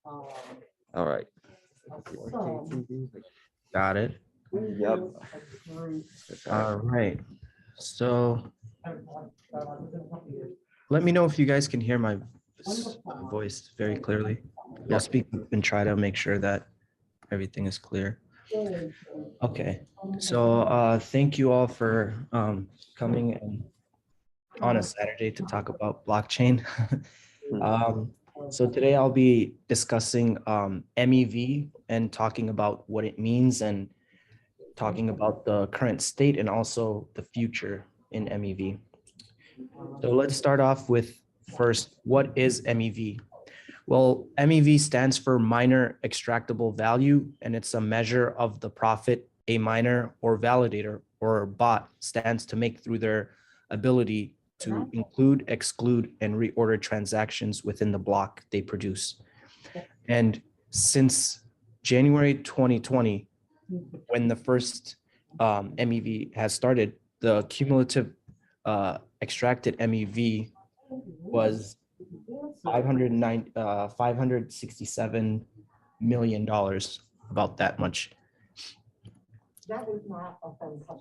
All right. Got it. Yep. All right. So let me know if you guys can hear my voice very clearly. I'll speak up and try to make sure that everything is clear. Okay. So thank you all for coming and on a Saturday to talk about blockchain. So today I'll be discussing MEV and talking about what it means and talking about the current state and also the future in MEV. So let's start off with first, what is MEV? Well, MEV stands for minor extractable value, and it's a measure of the profit a miner or validator or bot stands to make through their ability to include, exclude, and reorder transactions within the block they produce. And since January 2020, when the first MEV has started, the cumulative extracted MEV was $567 million, about that much.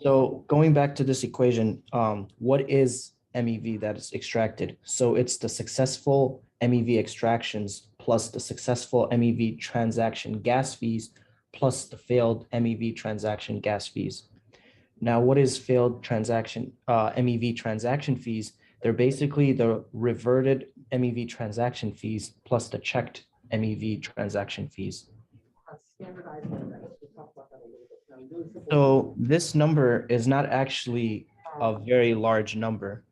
So going back to this equation, what is MEV that is extracted? So it's the successful MEV extractions plus the successful MEV transaction gas fees plus the failed MEV transaction gas fees. Now, what is failed transaction MEV transaction fees? They're basically the reverted MEV transaction fees plus the checked MEV transaction fees. So this number is not actually a very large number.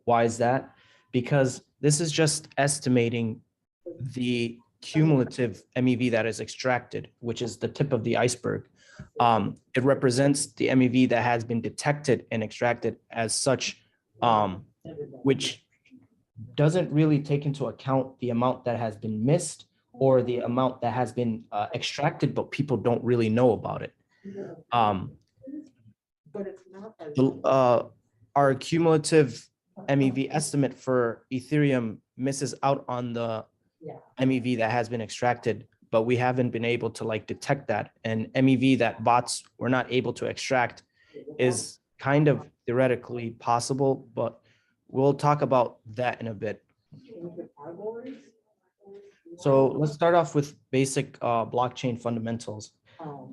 Why is that? Because this is just estimating the cumulative MEV that is extracted, which is the tip of the iceberg. It represents the MEV that has been detected and extracted as such, which doesn't really take into account the amount that has been missed or the amount that has been extracted, but people don't really know about it. Our cumulative MEV estimate for Ethereum misses out on the MEV that has been extracted, but we haven't been able to detect that. And MEV that bots were not able to extract is kind of theoretically possible, but we'll talk about that in a bit. So let's start off with basic blockchain fundamentals.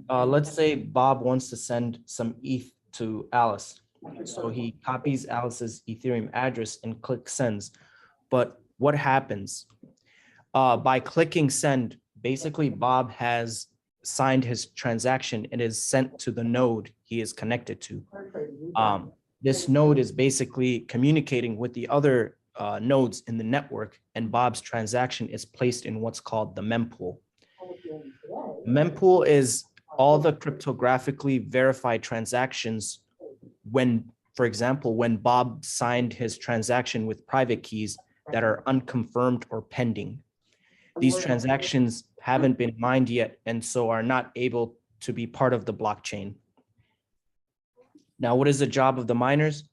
Let's say Bob wants to send some ETH to Alice. So he copies Alice's Ethereum address and clicks sends. But what happens? By clicking send, basically Bob has signed his transaction and is sent to the node he is connected to. This node is basically communicating with the other nodes in the network, and Bob's transaction is placed in what's called the mempool. Mempool is all the cryptographically verified transactions when, for example, when Bob signed his transaction with private keys that are unconfirmed or pending. These transactions haven't been mined yet and so are not able to be part of the blockchain. Now, what is the job of the miners?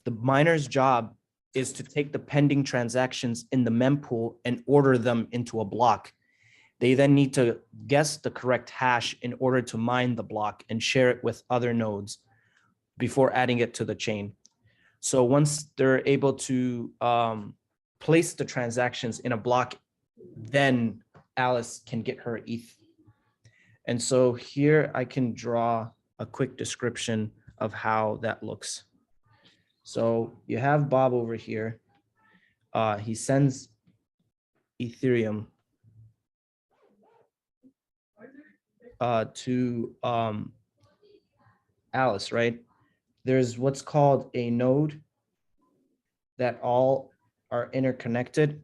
The miner's job is to take the pending transactions in the mempool and order them into a block. They then need to guess the correct hash in order to mine the block and share it with other nodes before adding it to the chain. So once they're able to place the transactions in a block, then Alice can get her ETH. And so here I can draw a quick description of how that looks. So you have Bob over here. He sends Ethereum to Alice, right? There's what's called a node that all are interconnected.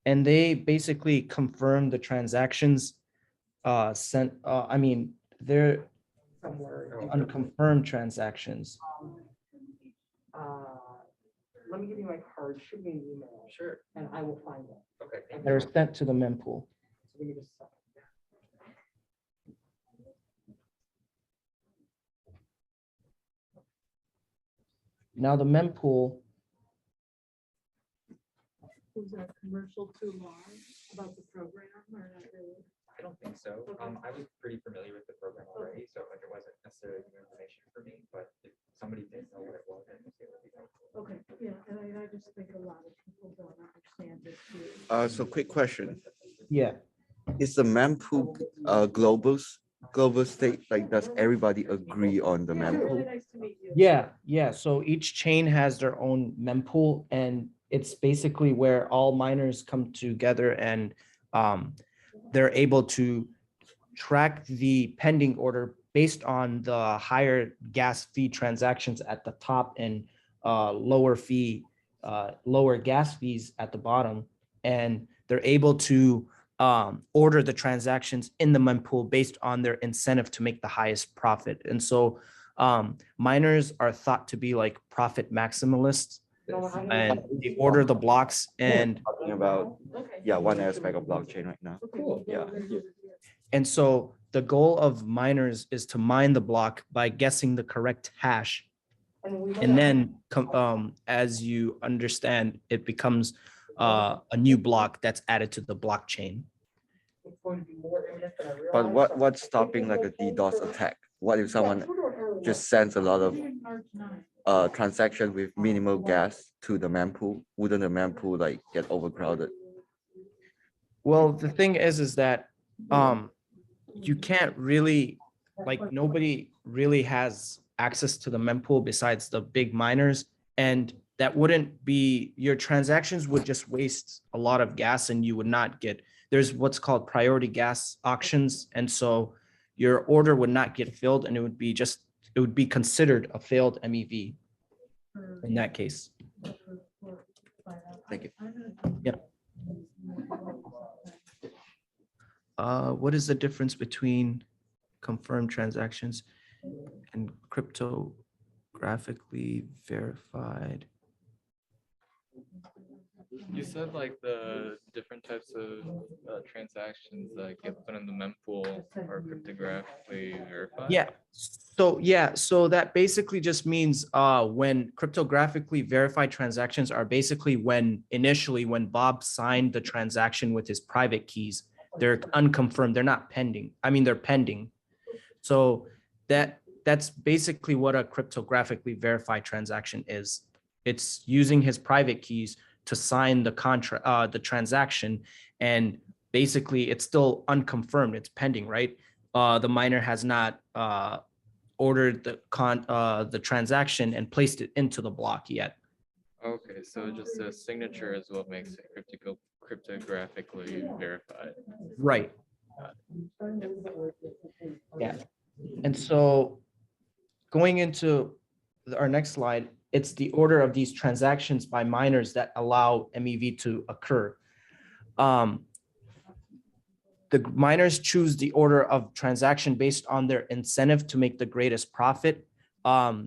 And they basically confirm the transactions sent. I mean, they're unconfirmed transactions. Let me give you my card. Shoot me an email. Sure. And I will find it. Okay. They're They're sent to the mempool. So give me just a second. Now the mempool, Was that commercial too long about the program or not really? I don't think so. I was pretty familiar with the program already, so like it wasn't necessarily new information for me, but if somebody didn't know what it was, I think it would be helpful. Okay, yeah, and I just think a lot of people don't understand this too. So quick question. yeah, Is the mempool global state? Like, does everybody agree on the mempool? Nice to meet you. yeah. So each chain has their own mempool, and it's basically where all miners come together and they're able to track the pending order based on the higher gas fee transactions at the top and lower gas fees at the bottom. And they're able to order the transactions in the mempool based on their incentive to make the highest profit. And so miners are thought to be like profit maximalists, and they order the blocks and Talking about, yeah, one aspect of blockchain right now. Cool. Yeah. And so the goal of miners is to mine the block by guessing the correct hash. And then as you understand, it becomes a new block that's added to the blockchain. It's going to be more imminent than I realized. But what's stopping like a DDoS attack? What if someone just sends a lot of transaction with minimal gas to the mempool? Wouldn't the mempool like get overcrowded? Well, the thing is that you can't really, like, nobody really has access to the mempool besides the big miners, and that wouldn't be, your transactions would just waste a lot of gas and you would not get, there's what's called priority gas auctions, and so your order would not get filled, and it would be considered a failed MEV in that case. Thank you. Yep. What is the difference between confirmed transactions and cryptographically verified? You said like the different types of transactions that get put in the mempool are cryptographically verified. So that basically just means when cryptographically verified transactions are basically when Bob signed the transaction with his private keys, they're unconfirmed, they're not pending. I mean, they're pending. So that's basically what a cryptographically verified transaction is. It's using his private keys to sign the contract, the transaction, and basically it's still unconfirmed, it's pending, right? The miner has not ordered the transaction and placed it into the block yet. Okay, so just a signature is what makes it cryptographically verified. Right. Yeah. And so going into our next slide, it's the order of these transactions by miners that allow MEV to occur. The miners choose the order of transaction based on their incentive to make the greatest profit.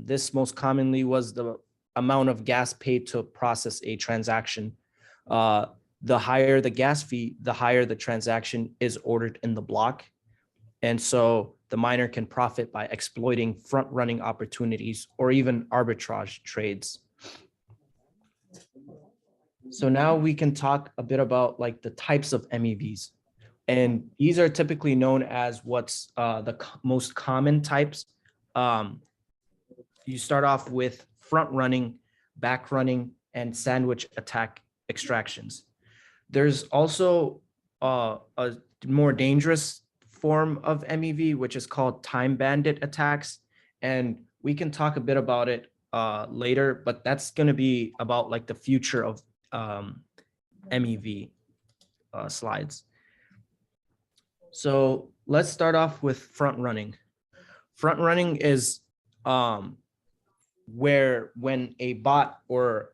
This most commonly was the amount of gas paid to process a transaction. The higher the gas fee, the higher the transaction is ordered in the block. And so the miner can profit by exploiting front-running opportunities or even arbitrage trades. So now we can talk a bit about like the types of MEVs. And these are typically known as what's the most common types. You start off with front-running, back-running, and sandwich attack extractions. There's also a more dangerous form of MEV, which is called time bandit attacks. And we can talk a bit about it later, but that's going to be about like the future of MEV slides. So let's start off with front running. Front running is where when a bot or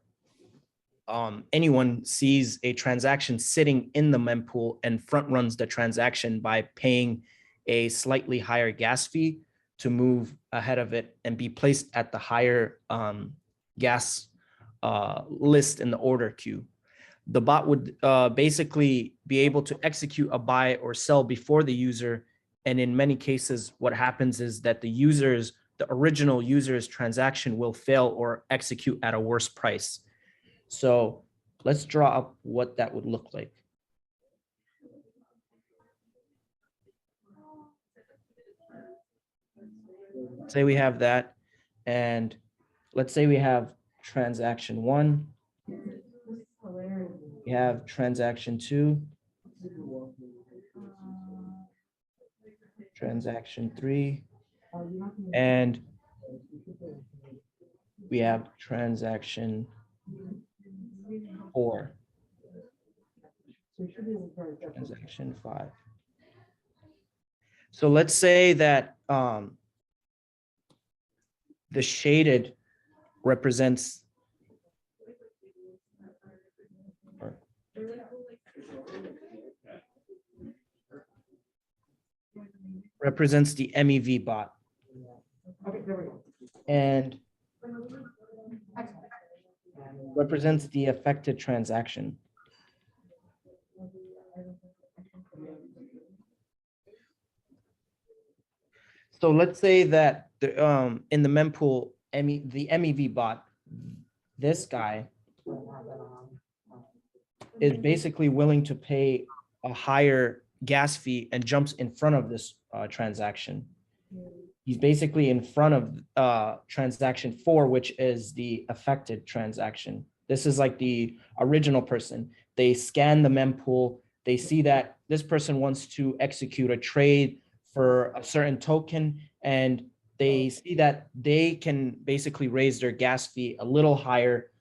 anyone sees a transaction sitting in the mempool and front runs the transaction by paying a slightly higher gas fee to move ahead of it and be placed at the higher gas list in the order queue. The bot would basically be able to execute a buy or sell before the user. And in many cases, what happens is that the users the original user's transaction will fail or execute at a worse price. So let's draw up what that would look like. Say we have that, and let's say we have transaction 1, we have transaction 2, transaction 3, and we have transaction 4, transaction 5. So let's say that the shaded represents the MEV bot. And represents the affected transaction. So let's say that the in the mempool, the MEV bot, this guy is basically willing to pay a higher gas fee and jumps in front of this transaction. He's basically in front of transaction 4, which is the affected transaction. This is like the original person. They scan the mempool. They see that this person wants to execute a trade for a certain token, and they see that they can basically raise their gas fee a little higher,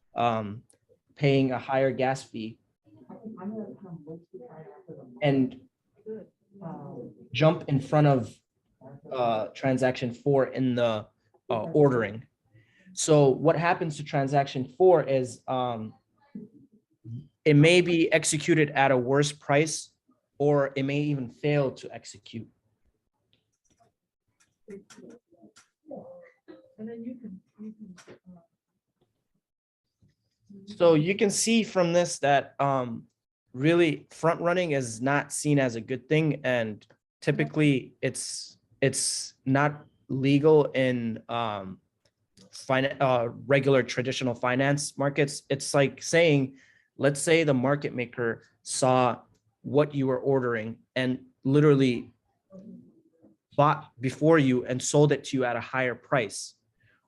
paying a higher gas fee, and jump in front of transaction 4 in the ordering. So what happens to transaction 4 is it may be executed at a worse price, or it may even fail to execute. And then you can. So you can see from this that really front running is not seen as a good thing, and typically it's not legal in regular traditional finance markets. It's like saying, let's say the market maker saw what you were ordering and literally bought before you and sold it to you at a higher price,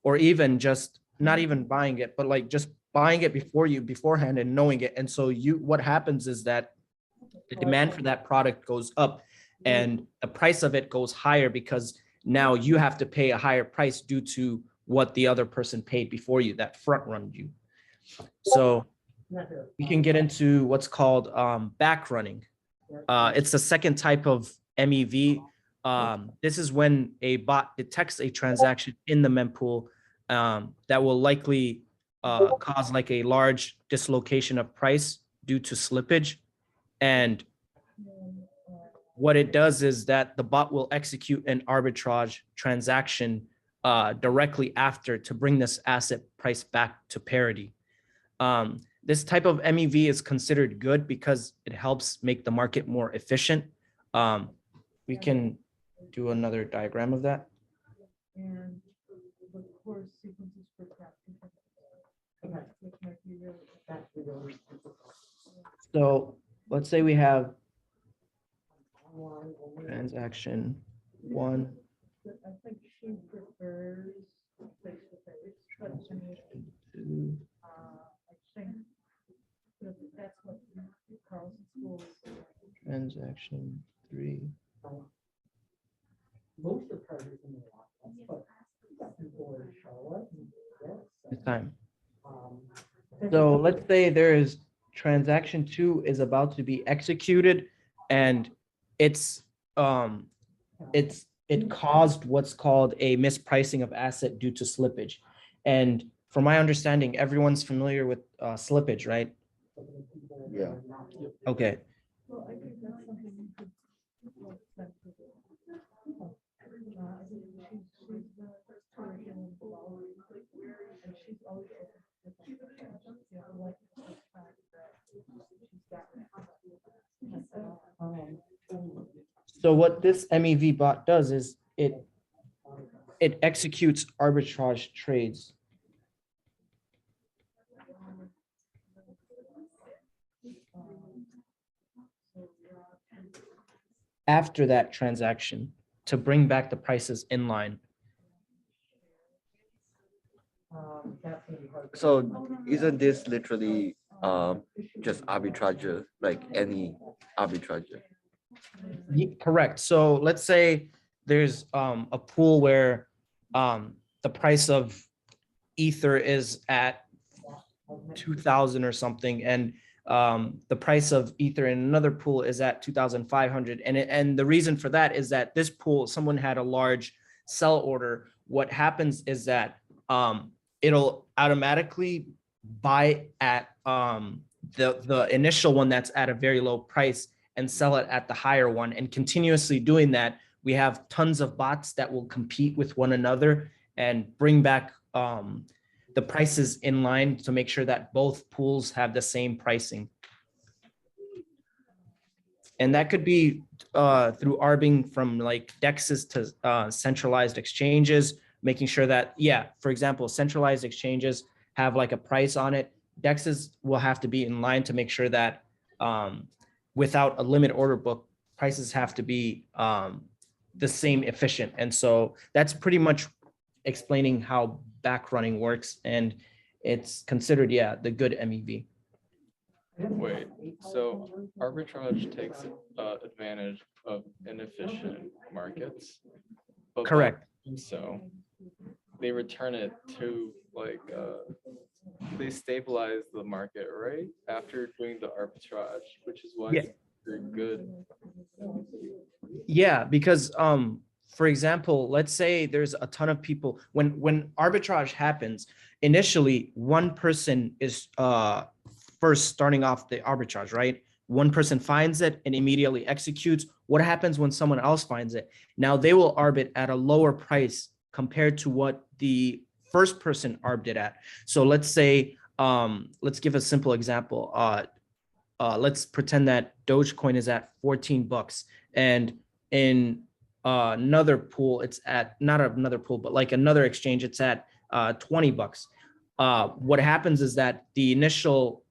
or even just not even buying it, but like just buying it before you beforehand and knowing it. And so what happens is that the demand for that product goes up and the price of it goes higher, because now you have to pay a higher price due to what the other person paid before you that front run you. So we can get into what's called back running. It's the second type of MEV. This is when a bot detects a transaction in the mempool that will likely cause like a large dislocation of price due to slippage. And what it does is that the bot will execute an arbitrage transaction directly after to bring this asset price back to parity. This type of MEV is considered good because it helps make the market more efficient. We can do another diagram of that. And the course sequences for crafting. Which might be really. So let's say we have transaction 1, I think she prefers face-to-face, but I mean, 2, I think that's what Carlson schools. transaction 3. Most of the parties in the office, but people in Charlotte. This time. So let's say there is transaction 2 is about to be executed, and it caused what's called a mispricing of asset due to slippage. And from my understanding, everyone's familiar with slippage, right? Yeah. Okay. Well, I think that's something you could. She's the curriculum below, and she's always So what this MEV bot does is it it executes arbitrage trades. After that transaction to bring back the prices in line. So isn't this literally just arbitrage, like any arbitrage? Correct. So let's say there's a pool where the price of ether is at 2,000 or something, and the price of ether in another pool is at 2,500. And the reason for that is that this pool, someone had a large sell order. What happens is that it'll automatically buy at the initial one that's at a very low price and sell it at the higher one. And continuously doing that, we have tons of bots that will compete with one another and bring back the prices in line to make sure that both pools have the same pricing. And that could be through arbing from like DEXs to centralized exchanges, making sure that, yeah, for example, centralized exchanges have like a price on it. DEXs will have to be in line to make sure that without a limit order book, prices have to be the same efficient. And so that's pretty much explaining how back running works. And it's considered, yeah, the good MEV. Wait, so arbitrage takes advantage of inefficient markets. But by Correct. doing so they return it to like they stabilize the market, right? After doing the arbitrage, which is why Yeah. it's very good. Yeah, because for example, let's say there's a ton of people when arbitrage happens, initially one person is first starting off the arbitrage, right? One person finds it and immediately executes. What happens when someone else finds it? Now they will arb it at a lower price compared to what the first person arbed it at. So let's say, let's give a simple example. Let's pretend that Dogecoin is at 14 bucks, and in another pool, it's at, not another pool, but like another exchange, it's at 20 bucks. What happens is that the initial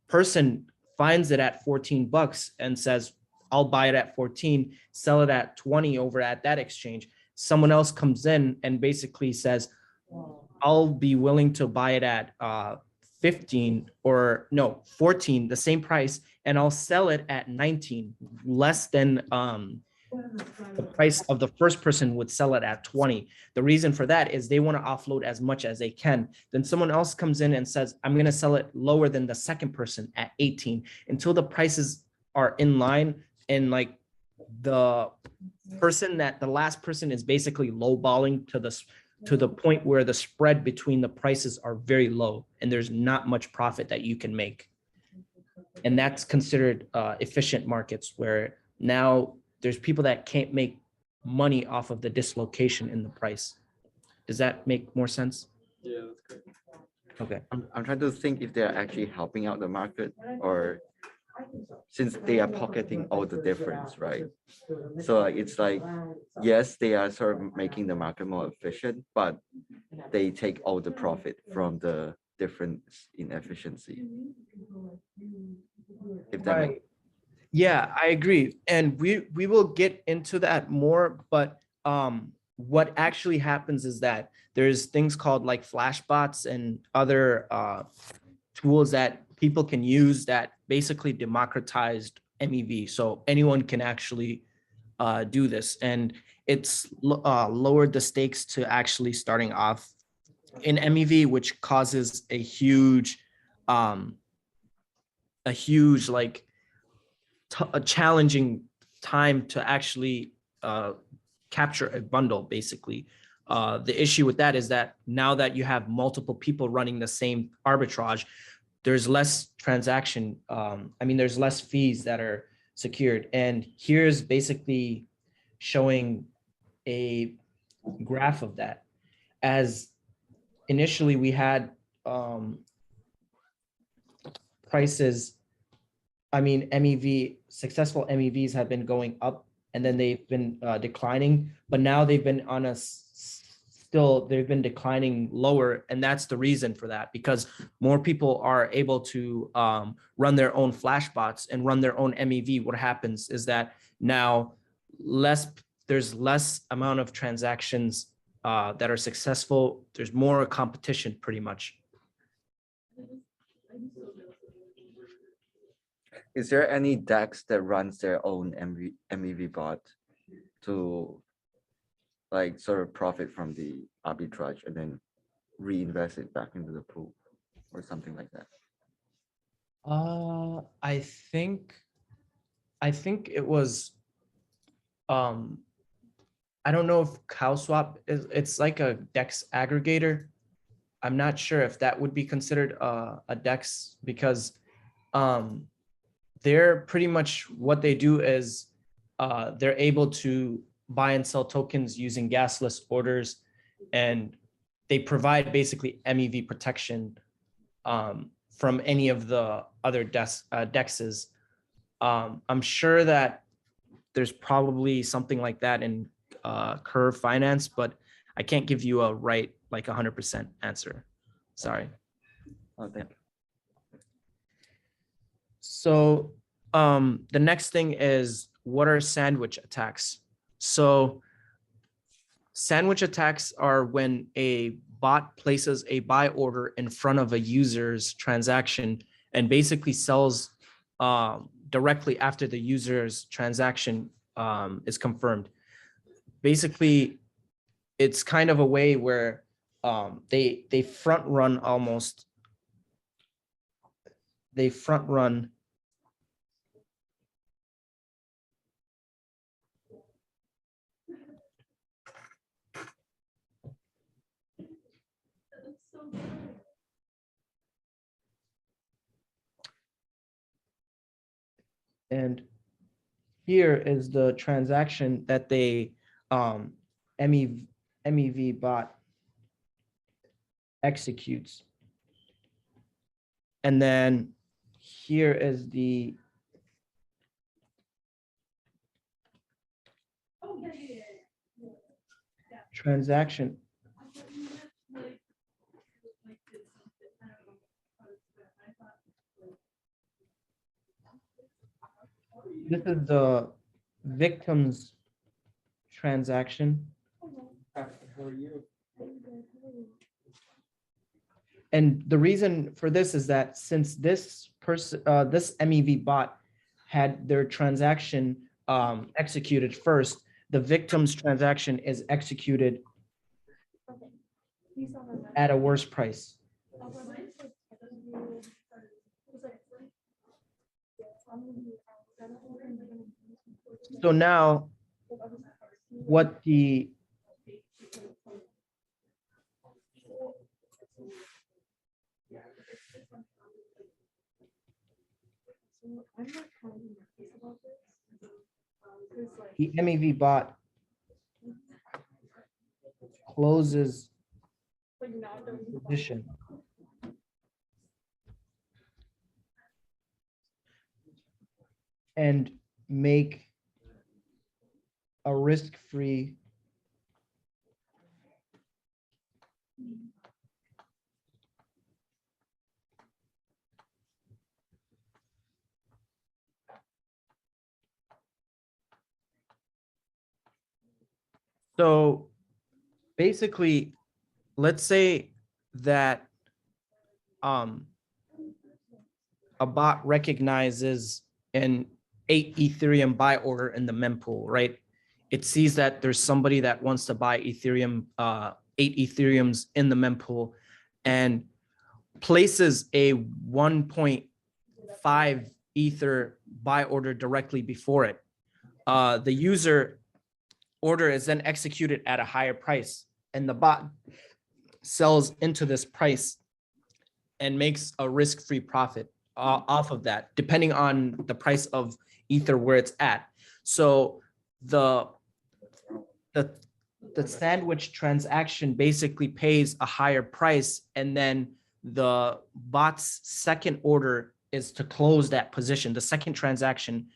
person finds it at 14 bucks and says, I'll buy it at 14, sell it at 20 over at that exchange. Someone else comes in and basically says, I'll be willing to buy it at 15 or no, 14, the same price, and I'll sell it at 19, less than the price of the first person would sell it at 20. The reason for that is they want to offload as much as they can. Then someone else comes in and says, I'm going to sell it lower than the second person at 18 until the prices are in line. And like the last person is basically lowballing to the point where the spread between the prices are very low and there's not much profit that you can make. And that's considered efficient markets, where now there's people that can't make money off of the dislocation in the price. Does that make more sense? Yeah, that's great. Okay. I'm trying to think if they're actually helping out the market, or since they are pocketing all the difference, right? So like, it's like, yes, they are sort of making the market more efficient, but they take all the profit from the difference in efficiency. If that makes. Yeah, I agree. And we will get into that more, but what actually happens is that there's things called like flash bots and other tools that people can use that basically democratized MEV. So anyone can actually do this, and it's lowered the stakes to actually starting off in MEV, which causes a huge like a challenging time to actually capture a bundle, basically. The issue with that is that now that you have multiple people running the same arbitrage, there's less transaction. There's less fees that are secured. And here's basically showing a graph of that. As initially we had prices, MEV, successful MEVs have been going up, and then they've been declining, but now they've been on a still, they've been declining lower. And that's the reason for that, because more people are able to run their own flash bots and run their own MEV. What happens is that now there's less amount of transactions that are successful. There's more competition pretty much. Is there any DEX that runs their own MEV bot to like sort of profit from the arbitrage and then reinvest it back into the pool or something like that? I think it was, I don't know if CowSwap is, it's like a DEX aggregator. I'm not sure if that would be considered a DEX, because they're pretty much, what they do is they're able to buy and sell tokens using gasless orders, and they provide basically MEV protection from any of the other DEXs. I'm sure that there's probably something like that in Curve Finance, but I can't give you a right, like 100% answer. Sorry. Oh, thank you. So the next thing is, what are sandwich attacks? So sandwich attacks are when a bot places a buy order in front of a user's transaction and basically sells directly after the user's transaction is confirmed. Basically, it's kind of a way where they front run almost. They front run and here is the transaction that they MEV bot executes. And then here is the transaction. This is the victim's transaction. How are you? And the reason for this is that since this person, this MEV bot had their transaction executed first, the victim's transaction is executed at a worse price. So now what the MEV bot closes the position. And make a risk-free So basically, let's say that a bot recognizes an 8 Ethereum buy order in the mempool, right? It sees that there's somebody that wants to buy Ethereum, 8 Ethereums in the mempool, and places a 1.5 Ether buy order directly before it. The user order is then executed at a higher price, and the bot sells into this price and makes a risk-free profit off of that, depending on the price of Ether where it's at. So the sandwich transaction basically pays a higher price, and then the bot's second order is to close that position. The second transaction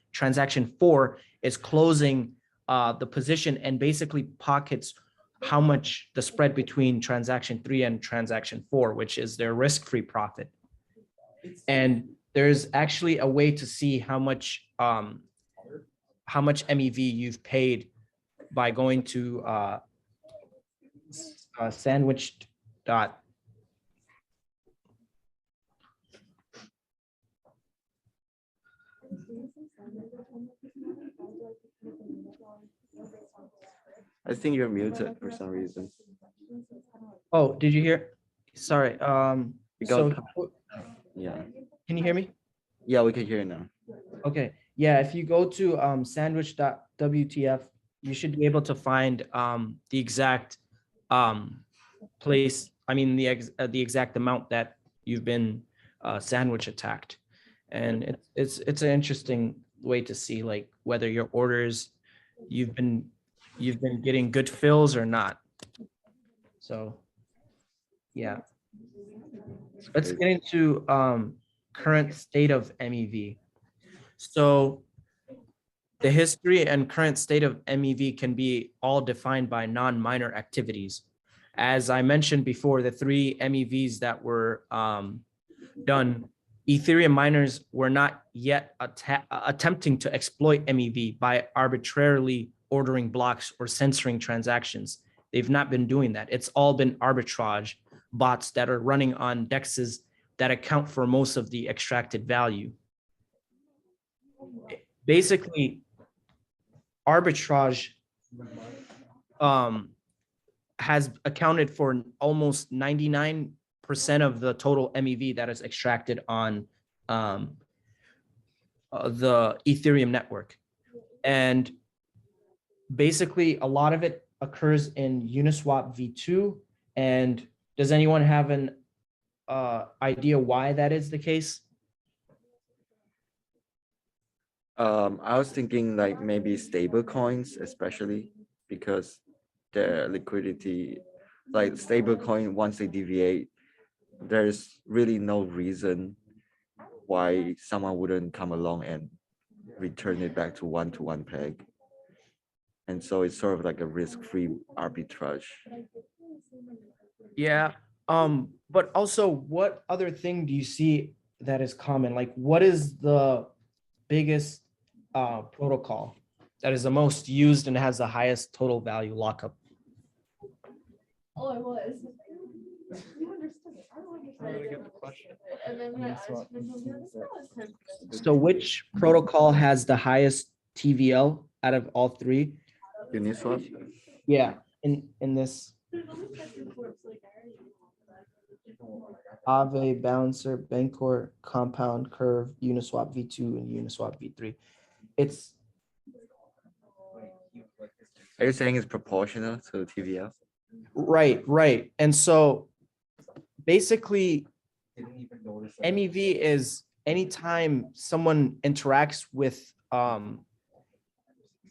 4, is closing the position and basically pockets how much the spread between transaction 3 and transaction 4, which is their risk-free profit. And there's actually a way to see how much MEV you've paid by going to sandwiched dot. I think you're muted for some reason. Oh, did you hear? Sorry. You So got- Yeah, can you hear me? yeah, we can hear you now. Okay, yeah, if you go to sandwich.wtf, you should be able to find the exact place, I mean, the exact amount that you've been sandwich attacked. And it's an interesting way to see like whether your orders, you've been getting good fills or not. So, yeah. Let's Great. get into current state of MEV. So the history and current state of MEV can be all defined by non-miner activities. As I mentioned before, the 3 MEVs that were done, Ethereum miners were not yet attempting to exploit MEV by arbitrarily ordering blocks or censoring transactions. They've not been doing that. It's all been arbitrage bots that are running on dexes that account for most of the extracted value. Basically, arbitrage has accounted for almost 99% of the total MEV that is extracted on the Ethereum network. And basically, a lot of it occurs in Uniswap v2. And does anyone have an idea why that is the case? I was thinking like maybe stable coins, especially because their liquidity, like stable coin, once they deviate, there's really no reason why someone wouldn't come along and return it back to one peg. And so it's sort of like a risk-free arbitrage. Yeah. But also, what other thing do you see that is common? Like, what is the biggest protocol that is the most used and has the highest total value lockup? Oh, I was. You understood it. I don't I don't really get understand the it. question. And then when I asked Uniswap him, he was like, "Oh, So which protocol has the highest TVL out of all 3? Uniswap? Yeah, in this there's only second reports, like, I already knew all that. Aave, Balancer, Bancor, Compound, Curve, Uniswap v2, and Uniswap v3. It's Are you saying it's proportional to TVL? right. And so basically, Didn't even notice that. MEV is anytime someone interacts with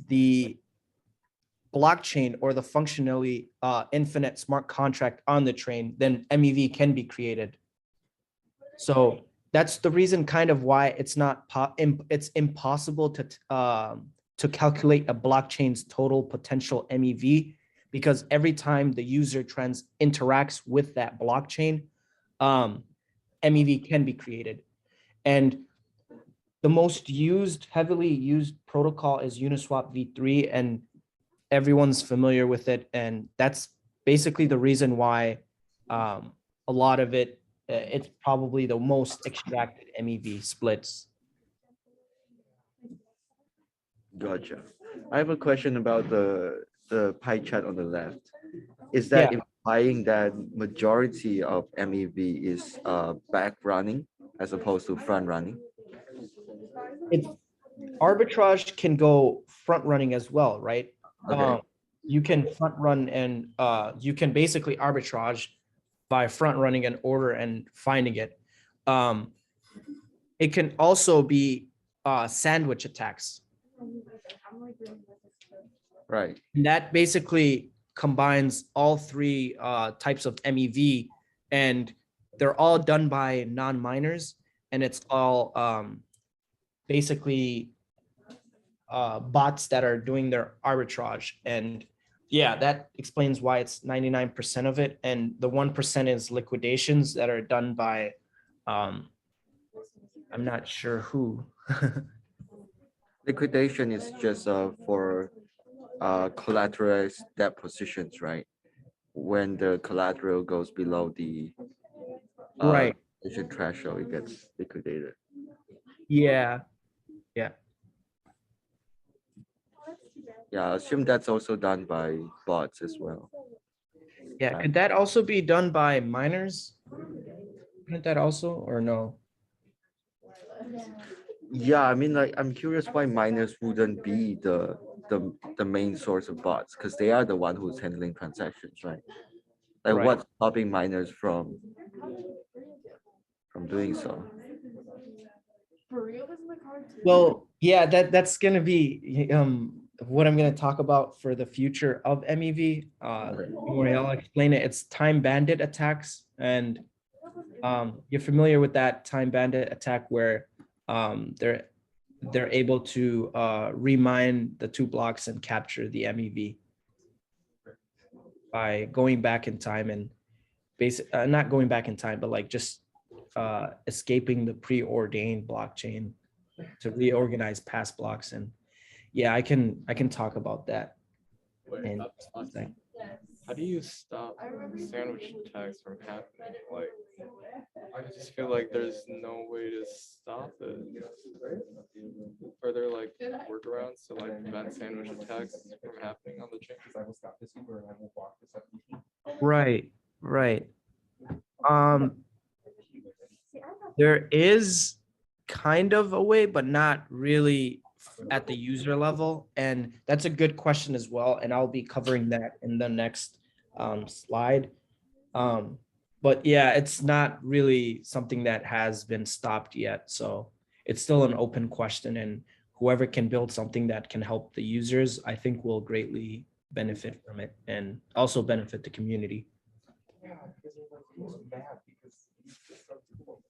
the blockchain or the functionally infinite smart contract on the train, then MEV can be created. So that's the reason kind of why it's not it's impossible to calculate a blockchain's total potential MEV, because every time the user interacts with that blockchain, MEV can be created. And the most heavily used protocol is Uniswap v3, and everyone's familiar with it. And that's basically the reason why a lot of it, it's probably the most extracted MEV splits. Gotcha. I have a question about the pie chart on the left. Is that Yeah. implying that majority of MEV is back running as opposed to front running? It's arbitrage can go front running as well, right? Okay. You can front run and you can basically arbitrage by front running an order and finding it. It can also be sandwich attacks. Right. And that basically combines all 3 types of MEV, and they're all done by non-miners, and it's all basically bots that are doing their arbitrage. And yeah, that explains why it's 99% of it. And the 1% is liquidations that are done by, I'm not sure who. Liquidation is just for collateralized debt positions, right? When the collateral goes below the Right. liquidation threshold, it gets liquidated. Yeah. Yeah. Yeah, I assume that's also done by bots as well. Yeah. Could that also be done by miners? Couldn't that also, or no? Yeah, I mean, like, I'm curious why miners wouldn't be the main source of bots, because they are the one who's handling transactions, right? Like, Right. what's stopping miners from doing so? Well, yeah, that's gonna be what I'm gonna talk about for the future of MEV. Where I'll explain it. It's time bandit attacks, and you're familiar with that time bandit attack where they're able to remine the 2 blocks and capture the MEV by going back in time and not going back in time, but like just escaping the preordained blockchain to reorganize past blocks. And yeah, I can talk about that. And How do you stop sandwich attacks from happening? Like, I just feel like there's no way to stop it. Are there like workarounds to like prevent sandwich attacks from happening on the chain? I will stop this Uber and I will walk this up. Right, right. There is kind of a way, but not really at the user level. And that's a good question as well. And I'll be covering that in the next slide. But yeah, it's not really something that has been stopped yet. So it's still an open question, and whoever can build something that can help the users, I think will greatly benefit from it and also benefit the community. Yeah, because it was bad because it's so cool.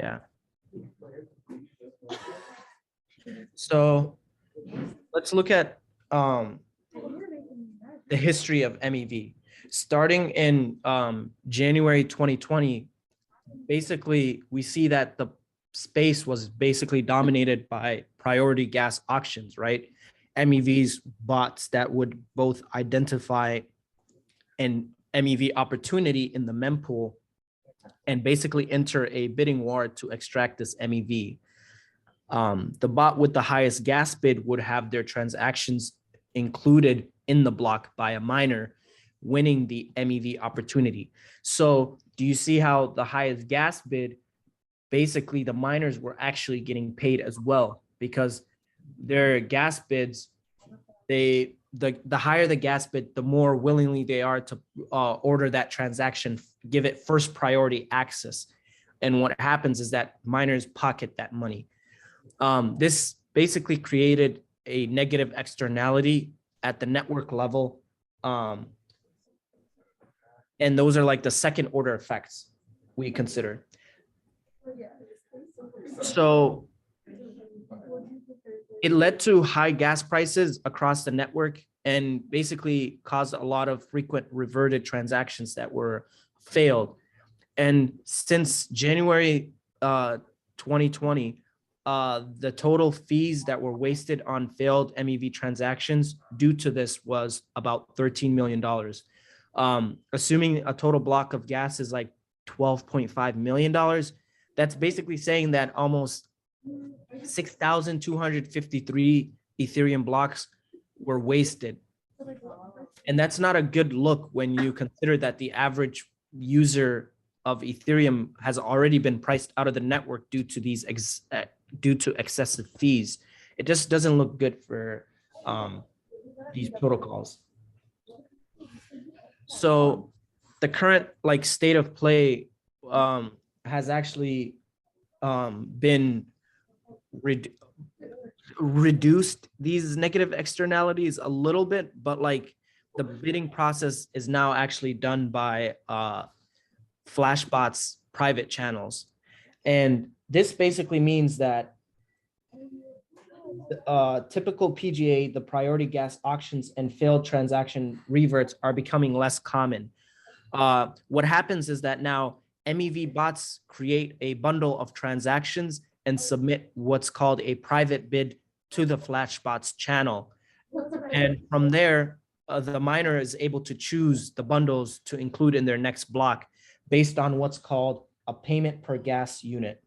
Yeah. So let's look at the history of MEV. Starting in January 2020, basically we see that the space was basically dominated by priority gas auctions, right? MEVs, bots that would both identify an MEV opportunity in the mempool and basically enter a bidding war to extract this MEV. The bot with the highest gas bid would have their transactions included in the block by a miner, winning the MEV opportunity. So do you see how the highest gas bid, basically the miners were actually getting paid as well, because their gas bids, the higher the gas bid, the more willingly they are to order that transaction, give it first priority access. And what happens is that miners pocket that money. This basically created a negative externality at the network level. And those are like the second order effects we consider. So it led to high gas prices across the network and basically caused a lot of frequent reverted transactions that were failed. And since January 2020, the total fees that were wasted on failed MEV transactions due to this was about $13 million. Assuming a total block of gas is like $12.5 million, that's basically saying that almost 6,253 Ethereum blocks were wasted. And that's not a good look when you consider that the average user of Ethereum has already been priced out of the network due to these due to excessive fees. It just doesn't look good for these protocols. So the current like state of play has actually been reduced these negative externalities a little bit, but like the bidding process is now actually done by Flashbot's private channels. And this basically means that typical PGA, the priority gas auctions and failed transaction reverts are becoming less common. What happens is that now MEV bots create a bundle of transactions and submit what's called a private bid to the Flashbots channel. And from there, the miner is able to choose the bundles to include in their next block based on what's called a payment per gas unit.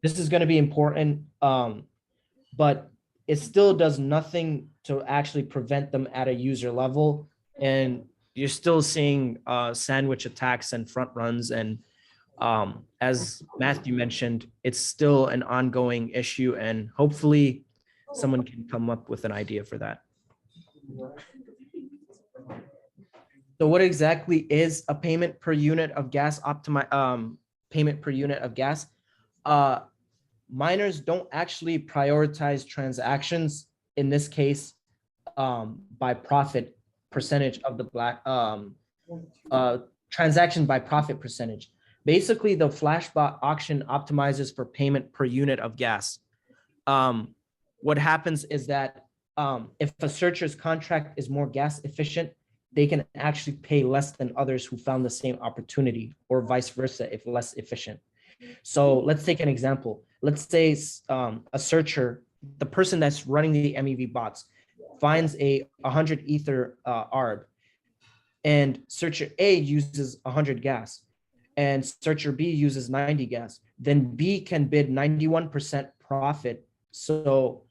This is going to be important, but it still does nothing to actually prevent them at a user level. And you're still seeing sandwich attacks and front runs. And as Matthew mentioned, it's still an ongoing issue. And hopefully someone can come up with an idea for that. So what exactly is a payment per unit of gas payment per unit of gas? Miners don't actually prioritize transactions in this case by profit percentage of the transaction by profit percentage. Basically, the Flashbot auction optimizes for payment per unit of gas. What happens is that if a searcher's contract is more gas efficient, they can actually pay less than others who found the same opportunity, or vice versa if less efficient. So let's take an example. Let's say a searcher, the person that's running the MEV bots, finds a 100 ether ARB, and searcher A uses 100 gas, and searcher B uses 90 gas. Then B can bid 91% profit. So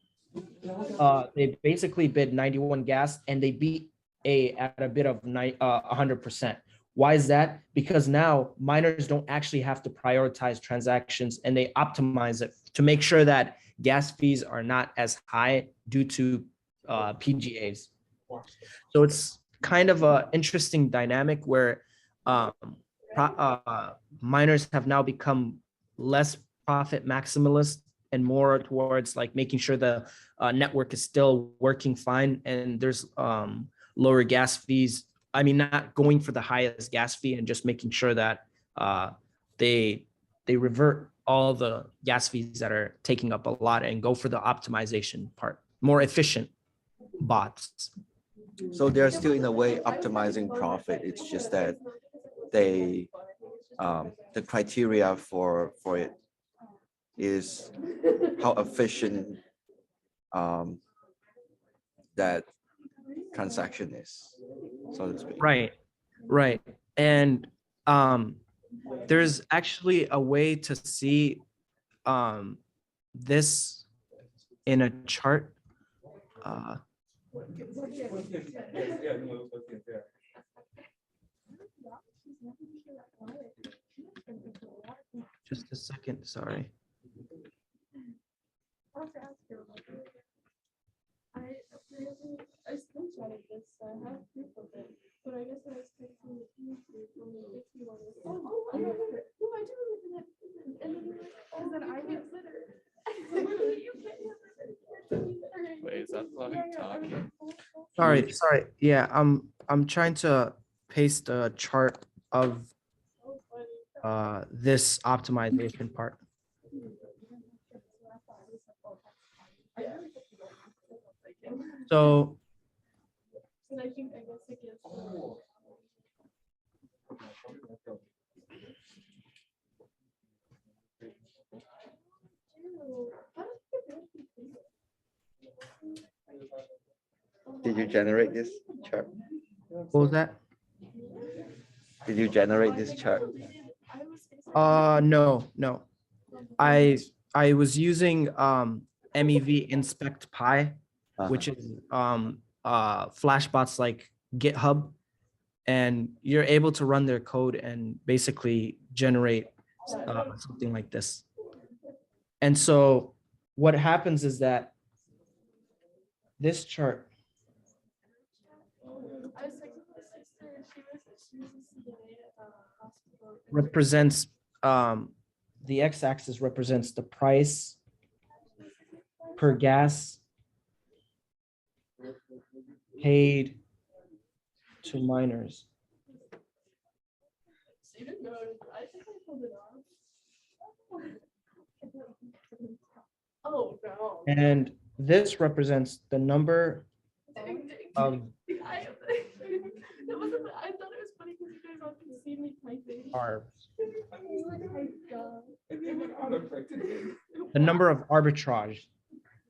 they basically bid 91 gas, and they beat A at a bid of 100%. Why is that? Because now miners don't actually have to prioritize transactions, and they optimize it to make sure that gas fees are not as high due to PGAs. So it's kind of an interesting dynamic where miners have now become less profit maximalist and more towards like making sure the network is still working fine, and there's lower gas fees. I mean, not going for the highest gas fee, and just making sure that they revert all the gas fees that are taking up a lot and go for the optimization part, more efficient bots. So they're still in a way optimizing profit. It's just that they the criteria for it is how efficient that transaction is, so to speak. Right, right. And there's actually a way to see this in a chart. Just a second, sorry. I screenshotted this, so I have proof of it, but I guess I was texting the YouTube when the 61 was. Oh, I remember. No, I do remember that. And then you're like, oh, then I get litter. You can't. Wait, is that like talking? Sorry. Yeah, I'm trying to paste a chart of this optimization part. So And I think, I guess it gives. Did you generate this chart? what was that? Did you generate this chart? No. I was using MEV inspect pi, which is Flashbots like GitHub, and you're able to run their code and basically generate something like this. And so what happens is that this chart represents the x-axis represents the price per gas paid to miners. Oh, no. And this represents the number Ding, ding, of ding. That wasn't, I thought it was funny because you guys all can see me typing. arbs, Oh my God. the number of arbitrage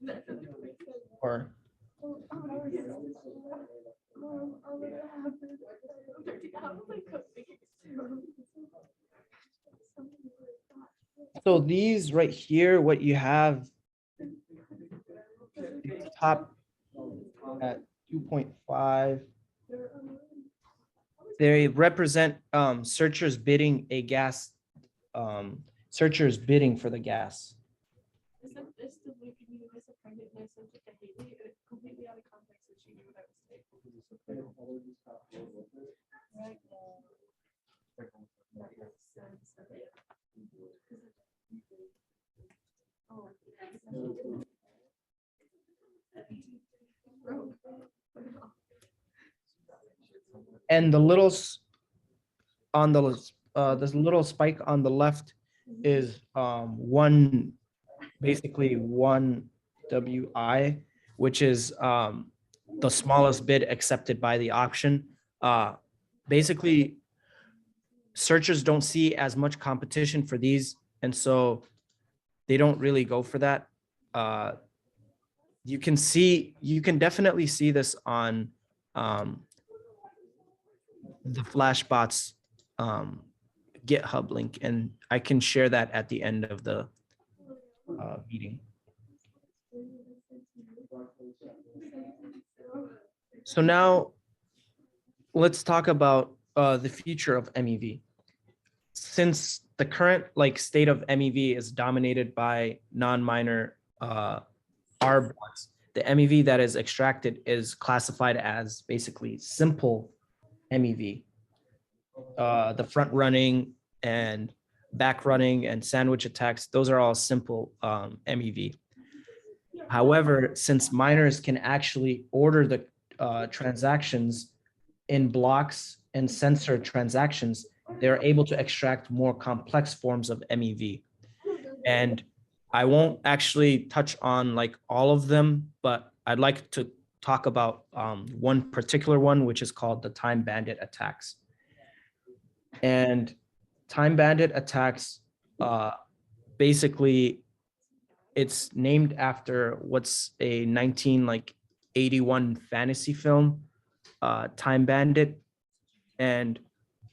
That doesn't make sense. or Oh, I'll let it happen. How was I cooking? so these right here, what you have top at 2.5, they represent searchers bidding a gas, searchers bidding for the gas. Isn't this the blue community disappointed and I sent it to Haley and it's completely out of context and she knew what I was saying. And the little on the this little spike on the left is one, basically one WI, which is the smallest bid accepted by the auction. Basically, searchers don't see as much competition for these, and so they don't really go for that. You can definitely see this on the Flashbots GitHub link, and I can share that at the end of the meeting. So now let's talk about the future of MEV. Since the current state of MEV is dominated by non-minor R blocks, the MEV that is extracted is classified as basically simple MEV. The front running and back running and sandwich attacks, those are all simple MEV. However, since miners can actually order the transactions in blocks and censor transactions, they're able to extract more complex forms of MEV. And I won't actually touch on all of them, but I'd like to talk about one particular one, which is called the time bandit attacks. And time bandit attacks, basically, it's named after what's a 1981 fantasy film, Time Bandit, and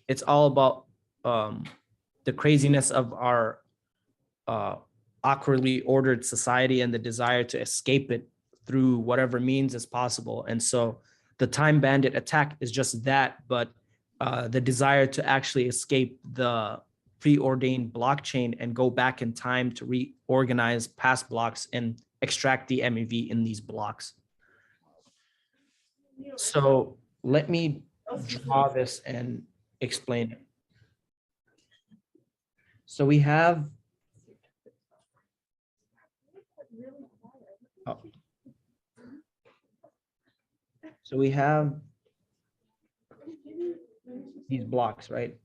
it's all about the craziness of our awkwardly ordered society and the desire to escape it through whatever means is possible. And so the Time Bandit attack is just that, but the desire to actually escape the preordained blockchain and go back in time to reorganize past blocks and extract the MEV in these blocks. So let me draw this and explain it. So we have these blocks, right?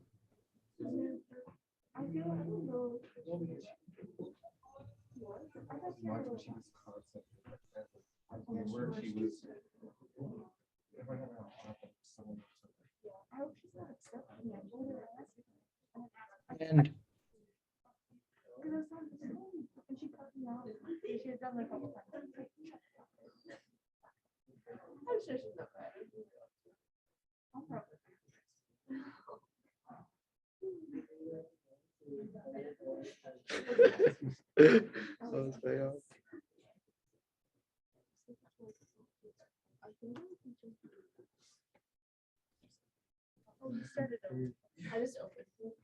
And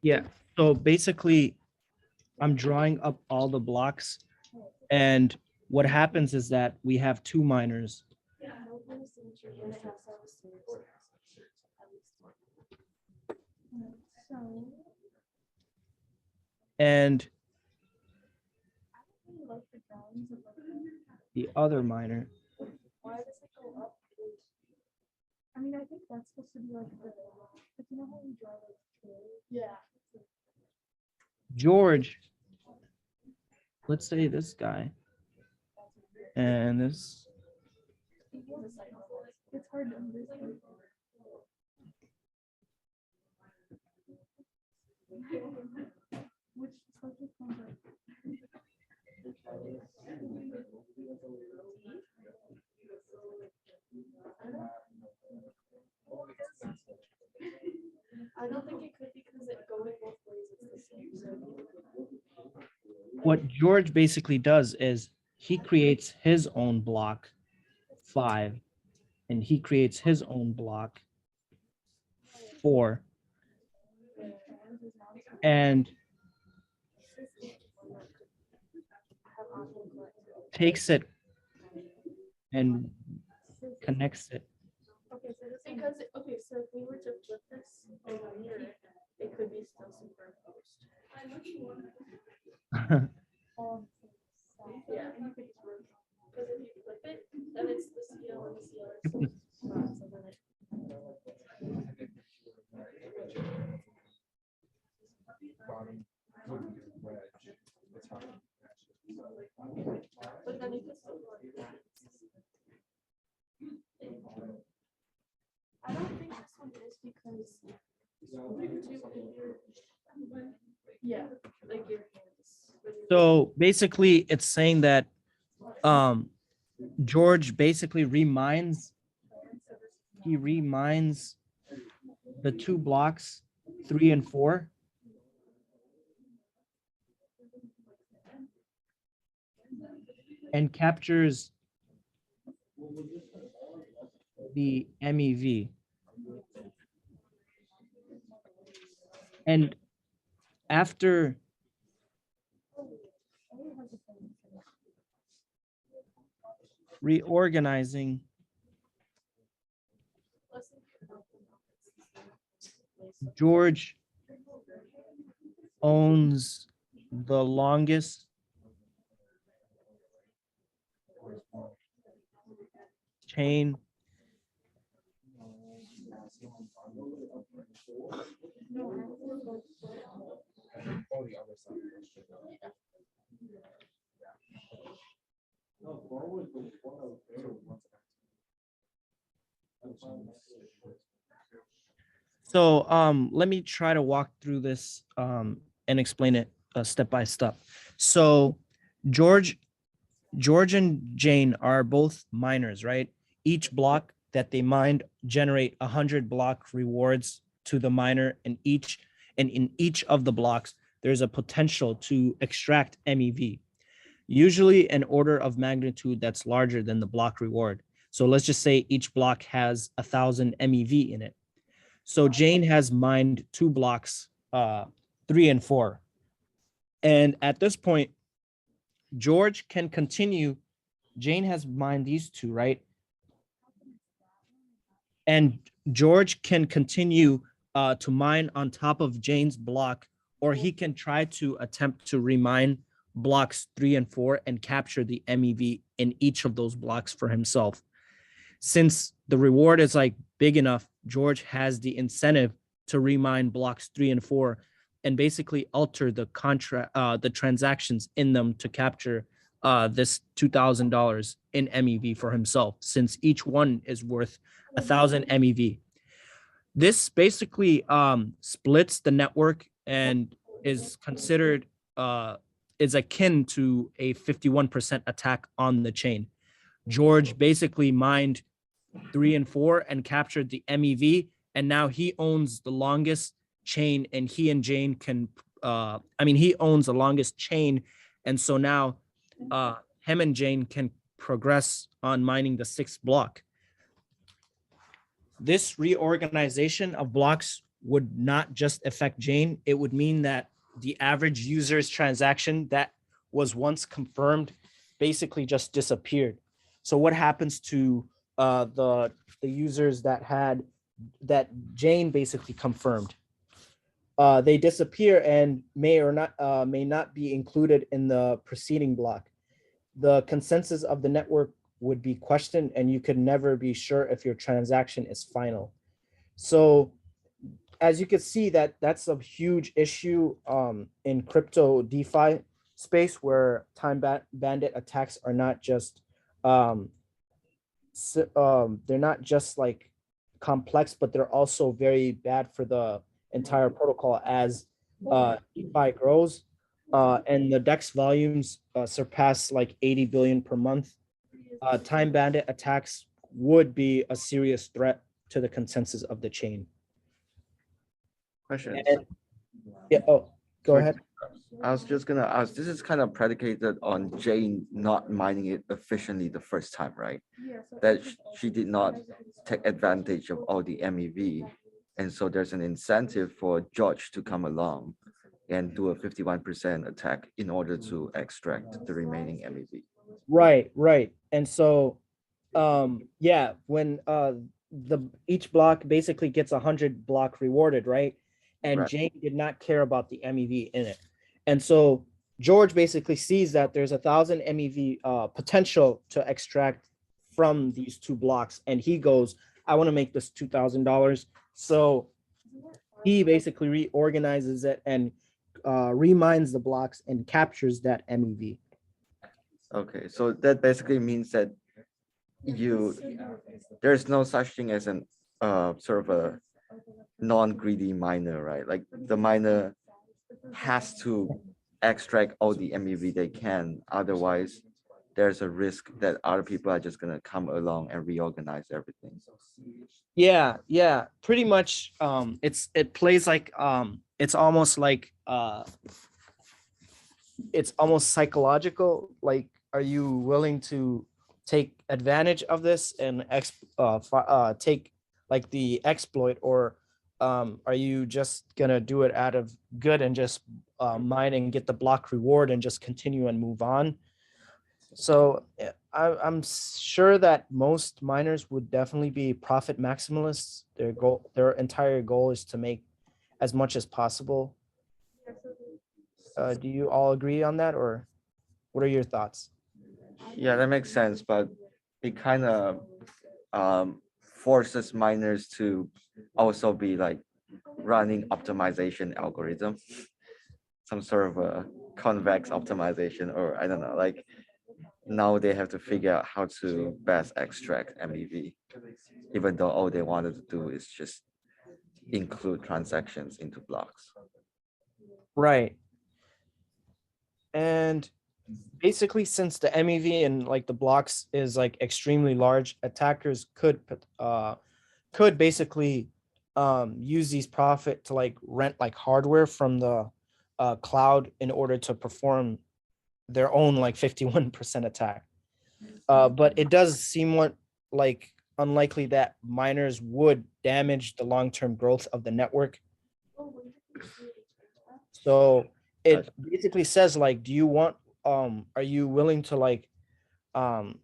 yeah, so basically I'm drawing up all the blocks, and what happens is that we have two miners. And the other miner. Why does it go up? I mean, I think that's supposed to be like the, but you know how we draw like, yeah. George, let's say this guy, And this, It's hard to understand. Which subject comes up? I don't think it could because it going both ways is the same. So what George basically does is he creates his own block 5, and he creates his own block 4, and takes it and connects it. okay, so this because okay, so if we were to flip this over here, it could be still superimposed. Yeah, because if you flip it, then it's the CL and the CL is flat, so then it. Bottom would be wedge. It's hard. But then you could still go like that. I don't think this one is because. Yeah, like your hands. So basically, it's saying that George basically reminds the 2 blocks 3 and 4. And captures the MEV. And after reorganizing, George owns the longest chain Oh, the other side. So let me try to walk through this and explain it step by step. So George and Jane are both miners, right? Each block that they mined generate 100 block rewards to the miner, and in each of the blocks there's a potential to extract MEV, usually an order of magnitude that's larger than the block reward. So let's just say each block has 1,000 MEV in it. So Jane has mined 2 blocks, 3 and 4. And at this point, George can continue. Jane has mined these 2, right? And George can continue to mine on top of Jane's block, or he can try to attempt to remine blocks 3 and 4 and capture the MEV in each of those blocks for himself. Since the reward is like big enough, George has the incentive to remine blocks 3 and 4 and basically alter the the transactions in them to capture this $2,000 in MEV for himself, since each one is worth 1,000 MEV. This basically splits the network and is considered is akin to a 51% attack on the chain. George basically mined 3 and 4 and captured the MEV, and now he owns the longest chain, and he and Jane can he owns the longest chain, and so now him and Jane can progress on mining the 6th block. This reorganization of blocks would not just affect Jane, it would mean that the average user's transaction that was once confirmed basically just disappeared. So what happens to the users that Jane basically confirmed? They disappear and may not be included in the preceding block. The consensus of the network would be questioned, and you could never be sure if your transaction is final. So as you can see, that's a huge issue in crypto DeFi space, where time bandit attacks are not just um, they're not just like complex, but they're also very bad for the entire protocol as DeFi grows. And the DEX volumes surpass like 80 billion per month. Time bandit attacks would be a serious threat to the consensus of the chain. Questions? And, yeah, oh, go Sorry. ahead. I was just gonna ask, this is kind of predicated on Jane not mining it efficiently the first time, right? That she did not take advantage of all the MEV. And so there's an incentive for George to come along and do a 51% attack in order to extract the remaining MEV. Right, right. And so yeah, when each block basically gets 100 block rewarded, right? And Right. Jane did not care about the MEV in it. And so George basically sees that there's 1,000 MEV potential to extract from these two blocks. And he goes, I want to make this $2,000. So he basically reorganizes it and remines the blocks and captures that MEV. Okay, so that basically means that there's no such thing as an sort of a non-greedy miner, right? Like the miner has to extract all the MEV they can, otherwise there's a risk that other people are just gonna come along and reorganize everything. Yeah, yeah, pretty much. It plays like it's almost like it's almost psychological. Like, are you willing to take advantage of this and take like the exploit, or are you just gonna do it out of good and just mine and get the block reward and just continue and move on? So I'm sure that most miners would definitely be profit maximalists. Their entire goal is to make as much as possible. Do you all agree on that, or what are your thoughts? Yeah, that makes sense, but it kind of forces miners to also be like running optimization algorithm, some sort of a convex optimization, or I don't know, like now they have to figure out how to best extract MEV, even though all they wanted to do is just include transactions into blocks. Right. And basically, since the MEV and like the blocks is like extremely large, attackers could basically use these profit to like rent like hardware from the cloud in order to perform their own like 51% attack. But it does seem like unlikely that miners would damage the long-term growth of the network. So it basically says like, do you want are you willing to like um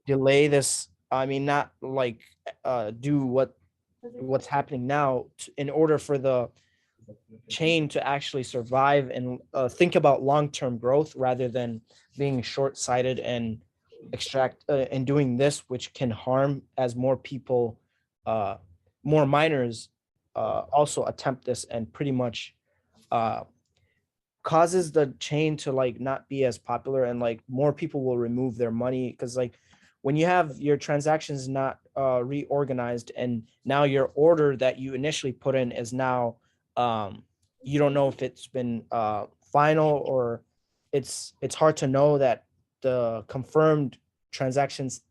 delay this? I mean, not like do what's happening now in order for the chain to actually survive and think about long-term growth rather than being short-sighted and extract and doing this, which can harm as more people, more miners also attempt this and pretty much causes the chain to like not be as popular and like more people will remove their money because like when you have your transactions not reorganized and now your order that you initially put in is now you don't know if it's been final or it's hard to know that the confirmed transactions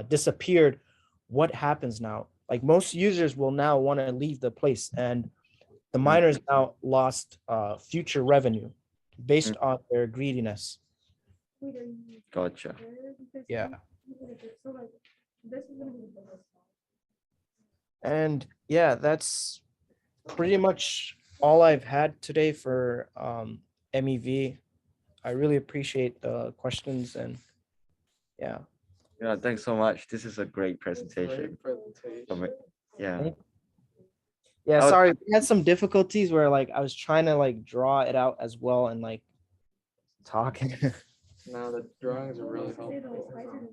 disappeared. What happens now? Like most users will now want to leave the place and the miners now lost future revenue based on their greediness. Gotcha. Yeah. And yeah, that's pretty much all I've had today for MEV. I really appreciate the questions and yeah. Yeah, thanks so much. This is a great presentation. Great presentation. Yeah. Yeah, I was- sorry, we had some difficulties where like I was trying to like draw it out as well and like talk. Now the drawings are really helpful.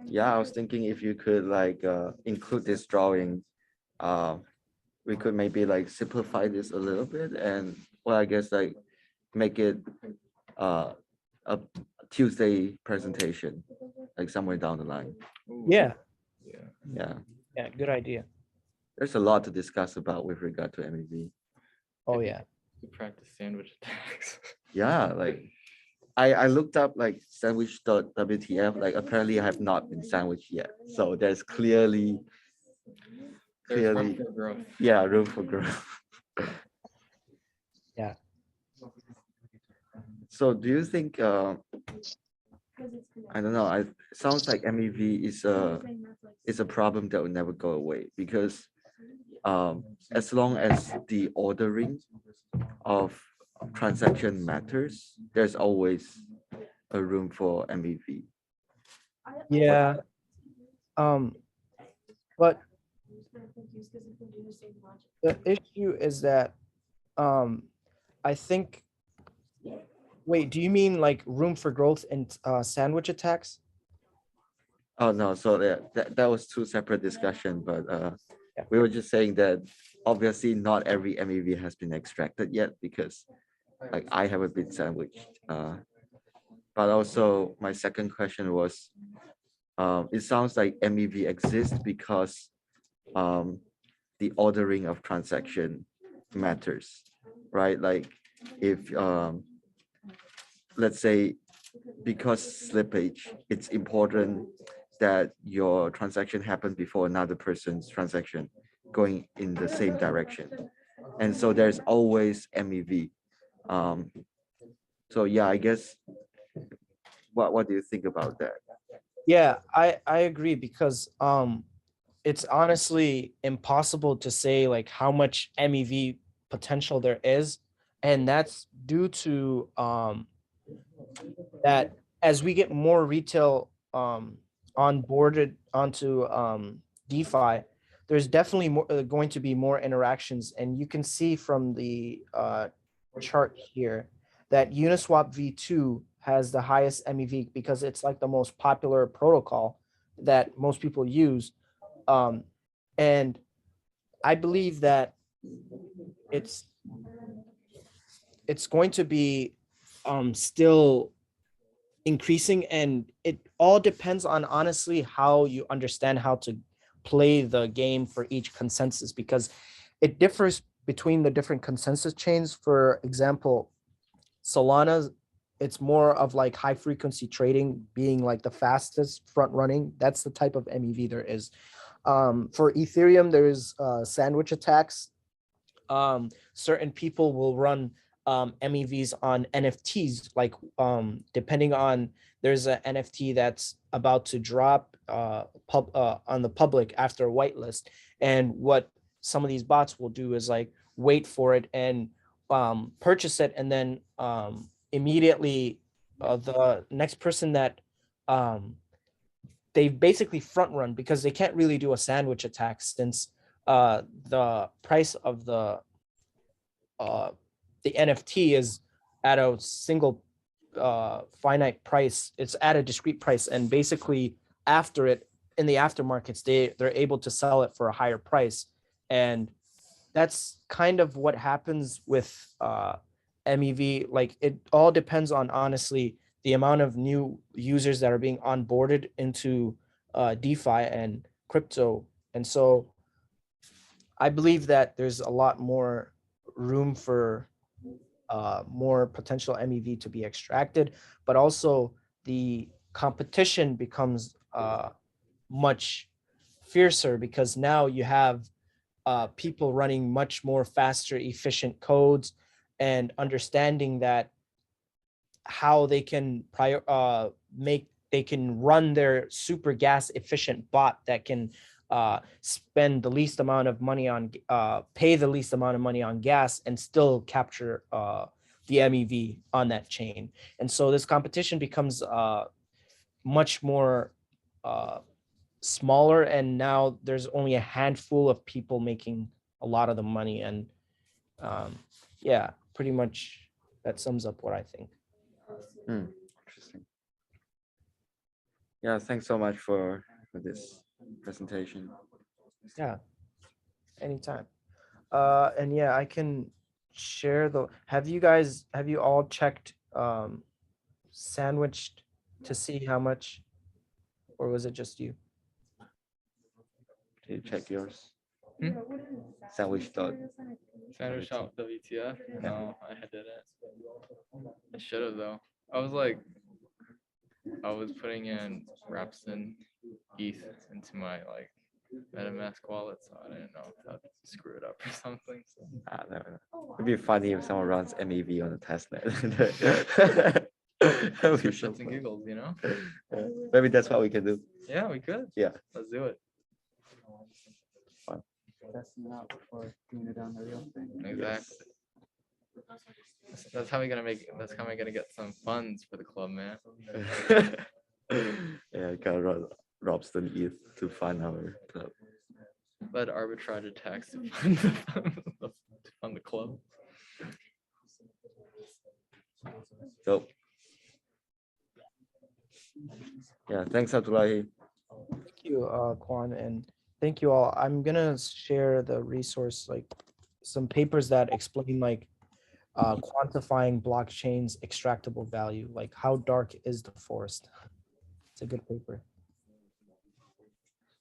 Yeah, I was thinking if you could like include this drawing, we could maybe like simplify this a little bit and well, I guess like make it a Tuesday presentation, like somewhere down the line. Ooh, Yeah, Yeah. Yeah, yeah, good idea. there's a lot to discuss about with regard to MEV. Oh, yeah. To practice sandwich attacks. Yeah, like I looked up like sandwich.wtf, like apparently I have not been sandwiched yet. So there's clearly, There's room clearly, for growth. yeah, room for growth. Yeah. So do you think, I don't know, it sounds like MEV is a problem that will never go away because as long as the ordering of transaction matters, there's always a room for MEV. Yeah. But the issue is that I think, wait, do you mean like room for growth in sandwich attacks? Oh, no, so that was two separate discussion, but Yeah. we were just saying that obviously not every MEV has been extracted yet because like I haven't been sandwiched. But also my second question was, it sounds like MEV exists because the ordering of transaction matters, right? Like if let's say because slippage, it's important that your transaction happened before another person's transaction going in the same direction. And so there's always MEV. So yeah, I guess what do you think about that? Yeah, I agree because it's honestly impossible to say like how much MEV potential there is, and that's due to that as we get more retail onboarded onto DeFi, there's definitely more going to be more interactions, and you can see from the chart here that Uniswap v2 has the highest MEV because it's like the most popular protocol that most people use. And I believe that it's it's going to be still increasing, and it all depends on honestly how you understand how to play the game for each consensus, because it differs between the different consensus chains. For example, Solana, it's more of like high frequency trading being like the fastest front running. That's the type of MEV there is. For Ethereum, there's sandwich attacks. Certain people will run MEVs on NFTs, like depending on, there's an NFT that's about to drop on the public after a whitelist, and what some of these bots will do is like wait for it and purchase it, and then immediately the next person that they basically front run, because they can't really do a sandwich attack since the price of the NFT is at a single finite price. It's at a discrete price, and basically after it, in the aftermarkets, they're able to sell it for a higher price, and that's kind of what happens with MEV. Like it all depends on honestly the amount of new users that are being onboarded into DeFi and crypto, and so I believe that there's a lot more room for more potential MEV to be extracted, but also the competition becomes much fiercer because now you have people running much more faster, efficient codes, and understanding that how they can they can run their super gas efficient bot that can spend the least amount of money on pay the least amount of money on gas and still capture the MEV on that chain. And so this competition becomes much more smaller, and now there's only a handful of people making a lot of the money. And yeah, pretty much that sums up what I think. Interesting. Yeah, thanks so much for this presentation. Yeah, anytime. And yeah, I can share the, have you all checked sandwiched to see how much, or was it just you? Can you check yours? Hmm? Sandwich dot. Sandwich out WTF? No, I didn't. I should have though. I was like, I was putting in Rapson ETH into my like MetaMask wallet, so I didn't know if I'd screw it up or something. So. No. It'd be funny if someone runs MEV on the testnet. That'd For be so shits and funny. giggles, you know? Yeah. Maybe that's what we can do. Yeah, we could. Yeah. Let's do it. Testing it out before doing it on the real thing. Exactly. That's how we're gonna make. That's how we're gonna get some funds for the club, man. Yeah, gotta Robson ETH to fund our club. Let arbitrage attacks to fund to fund the club. So yeah, thanks Abdullahi. Thank you, Kwan, and thank you all. I'm gonna share the resource, like some papers that explain like quantifying blockchain's extractable value, like how dark is the forest. It's a good paper.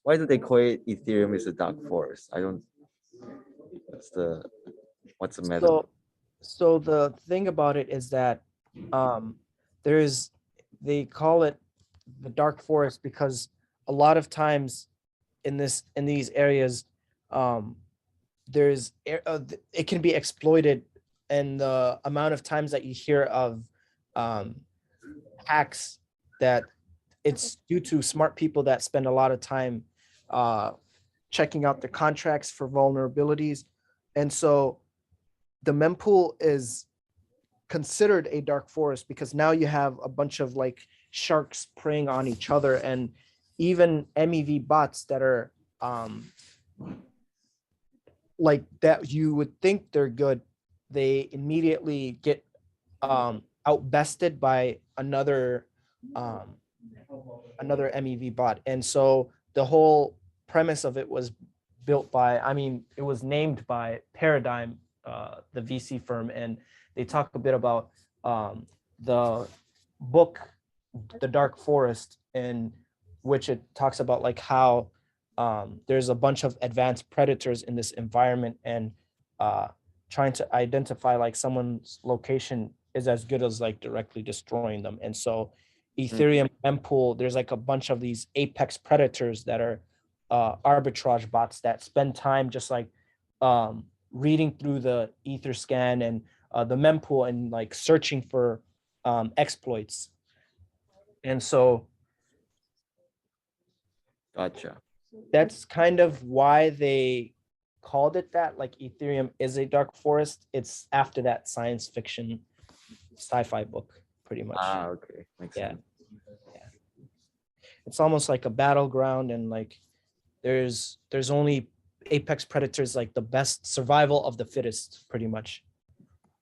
Why do they call it Ethereum is a dark forest? I don't. What's the matter? So the thing about it is that they call it the dark forest because a lot of times in these areas it can be exploited, and the amount of times that you hear of hacks, that it's due to smart people that spend a lot of time checking out the contracts for vulnerabilities. And so the mempool is considered a dark forest because now you have a bunch of like sharks preying on each other, and even MEV bots that are like that you would think they're good, they immediately get outbested by another MEV bot. And so the whole premise of it was built by, I mean, it was named by Paradigm, the VC firm, and they talk a bit about the book, The Dark Forest, in which it talks about like how there's a bunch of advanced predators in this environment, and trying to identify like someone's location is as good as like directly destroying them. And so Ethereum mempool, there's like a bunch of these apex predators that are arbitrage bots that spend time just like reading through the Etherscan and the mempool and like searching for exploits. And so Gotcha. that's kind of why they called it that. Like Ethereum is a dark forest. It's after that science fiction sci-fi book, pretty much. Okay. Makes Yeah. sense. It's almost like a battleground, and like there's only apex predators, like the best survival of the fittest, pretty much.